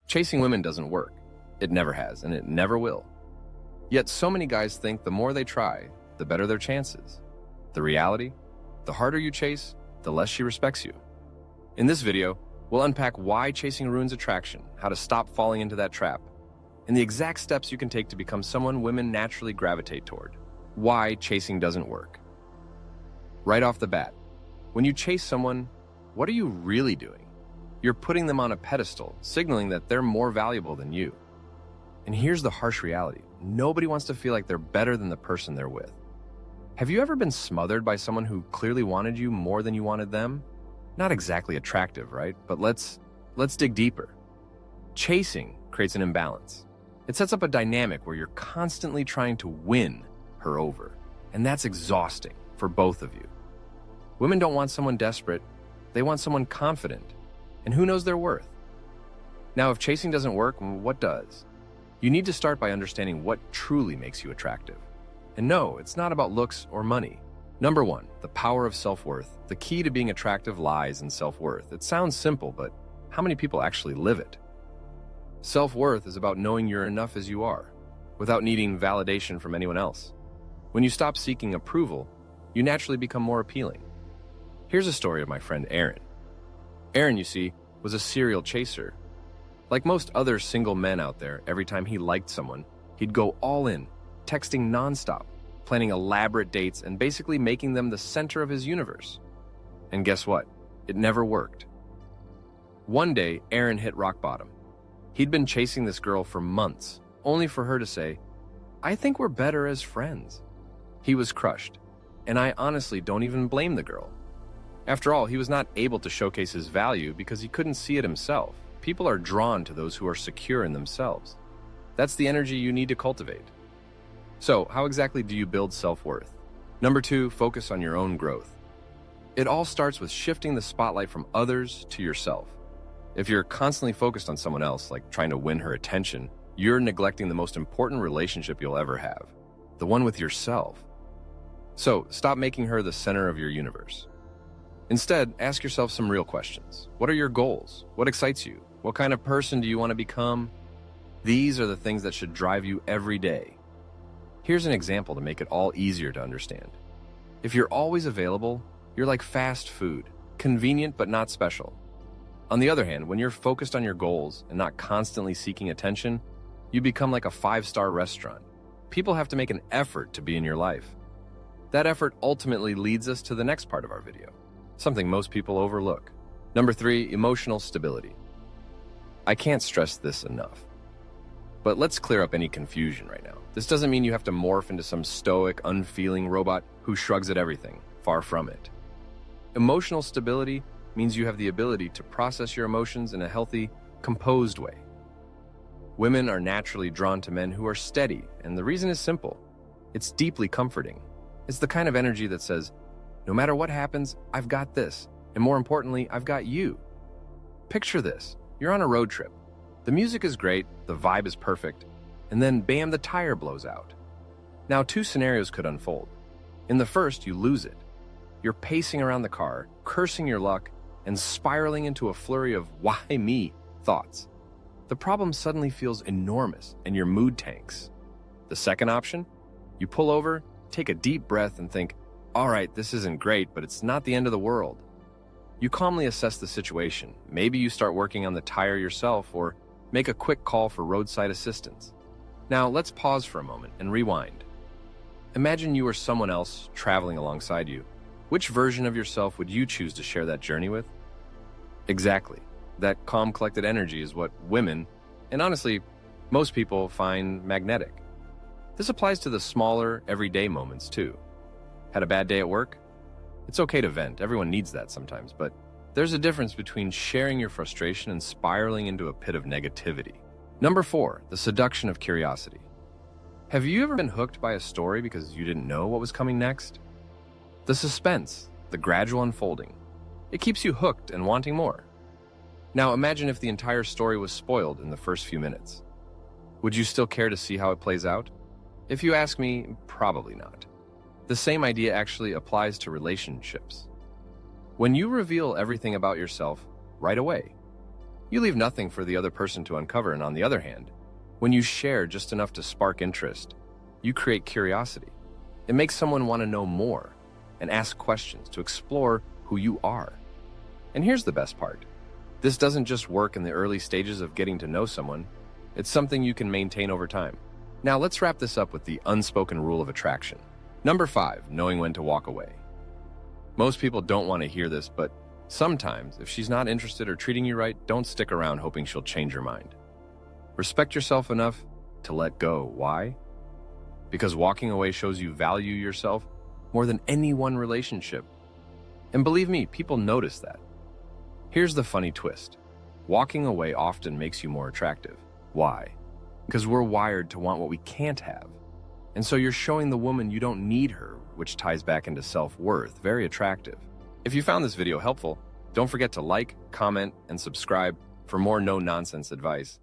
Chasing women doesn't work. It never has, and it never will. Yet so many guys think the more they try, the better their chances. The reality? The harder you chase, the less she respects you. In this video, we'll unpack why chasing ruins attraction, how to stop falling into that trap, and the exact steps you can take to become someone women naturally gravitate toward. Why chasing doesn't work. Right off the bat, when you chase someone, what are you really doing? You're putting them on a pedestal, signaling that they're more valuable than you. And here's the harsh reality. Nobody wants to feel like they're better than the person they're with. Have you ever been smothered by someone who clearly wanted you more than you wanted them? Not exactly attractive, right? But let's dig deeper. Chasing creates an imbalance. It sets up a dynamic where you're constantly trying to win her over. And that's exhausting for both of you. Women don't want someone desperate. They want someone confident. And who knows their worth? Now, if chasing doesn't work, what does? You need to start by understanding what truly makes you attractive. And no, it's not about looks or money. Number one, the power of self-worth. The key to being attractive lies in self-worth. It sounds simple, but how many people actually live it? Self-worth is about knowing you're enough as you are, without needing validation from anyone else. When you stop seeking approval, you naturally become more appealing. Here's a story of my friend Aaron. Aaron, you see, was a serial chaser. Like most other single men out there, every time he liked someone, he'd go all in, texting nonstop, planning elaborate dates, and basically making them the center of his universe. And guess what? It never worked. One day, Aaron hit rock bottom. He'd been chasing this girl for months, only for her to say, "I think we're better as friends." He was crushed, and I honestly don't even blame the girl. After all, he was not able to showcase his value because he couldn't see it himself. People are drawn to those who are secure in themselves. That's the energy you need to cultivate. So, how exactly do you build self-worth? Number two, focus on your own growth. It all starts with shifting the spotlight from others to yourself. If you're constantly focused on someone else, like trying to win her attention, you're neglecting the most important relationship you'll ever have, the one with yourself. So, stop making her the center of your universe. Instead, ask yourself some real questions. What are your goals? What excites you? What kind of person do you want to become? These are the things that should drive you every day. Here's an example to make it all easier to understand. If you're always available, you're like fast food, convenient but not special. On the other hand, when you're focused on your goals and not constantly seeking attention, you become like a five-star restaurant. People have to make an effort to be in your life. That effort ultimately leads us to the next part of our video, something most people overlook. Number three, emotional stability. I can't stress this enough. But let's clear up any confusion right now. This doesn't mean you have to morph into some stoic, unfeeling robot who shrugs at everything. Far from it. Emotional stability means you have the ability to process your emotions in a healthy, composed way. Women are naturally drawn to men who are steady, and the reason is simple. It's deeply comforting. It's the kind of energy that says, no matter what happens, I've got this, and more importantly, I've got you. Picture this. You're on a road trip. The music is great, the vibe is perfect, and then bam, the tire blows out. Now, two scenarios could unfold. In the first, you lose it. You're pacing around the car, cursing your luck, and spiraling into a flurry of why me thoughts. The problem suddenly feels enormous, and your mood tanks. The second option? You pull over, take a deep breath, and think, all right, this isn't great, but it's not the end of the world. You calmly assess the situation. Maybe you start working on the tire yourself or make a quick call for roadside assistance. Now, let's pause for a moment and rewind. Imagine you or someone else traveling alongside you. Which version of yourself would you choose to share that journey with? Exactly. That calm, collected energy is what women, and honestly, most people find magnetic. This applies to the smaller, everyday moments too. Had a bad day at work? It's okay to vent. Everyone needs that sometimes, but there's a difference between sharing your frustration and spiraling into a pit of negativity. Number four, the seduction of curiosity. Have you ever been hooked by a story because you didn't know what was coming next? The suspense, the gradual unfolding, it keeps you hooked and wanting more. Now imagine if the entire story was spoiled in the first few minutes. Would you still care to see how it plays out? If you ask me, probably not. The same idea actually applies to relationships. When you reveal everything about yourself right away, You leave nothing for the other person to uncover, and on the other hand, when you share just enough to spark interest, you create curiosity. It makes someone want to know more and ask questions to explore who you are. And here's the best part. This doesn't just work in the early stages of getting to know someone. It's something you can maintain over time. Now let's wrap this up with the unspoken rule of attraction. Number 5, knowing when to walk away. Most people don't want to hear this, but sometimes if she's not interested or treating you right, don't stick around hoping she'll change your mind. Respect yourself enough to let go. Why? Because walking away shows you value yourself more than any one relationship. And believe me, people notice that. Here's the funny twist. Walking away often makes you more attractive. Why? Because we're wired to want what we can't have. And so you're showing the woman you don't need her, which ties back into self-worth. Very attractive. If you found this video helpful, don't forget to like, comment, and subscribe for more no-nonsense advice.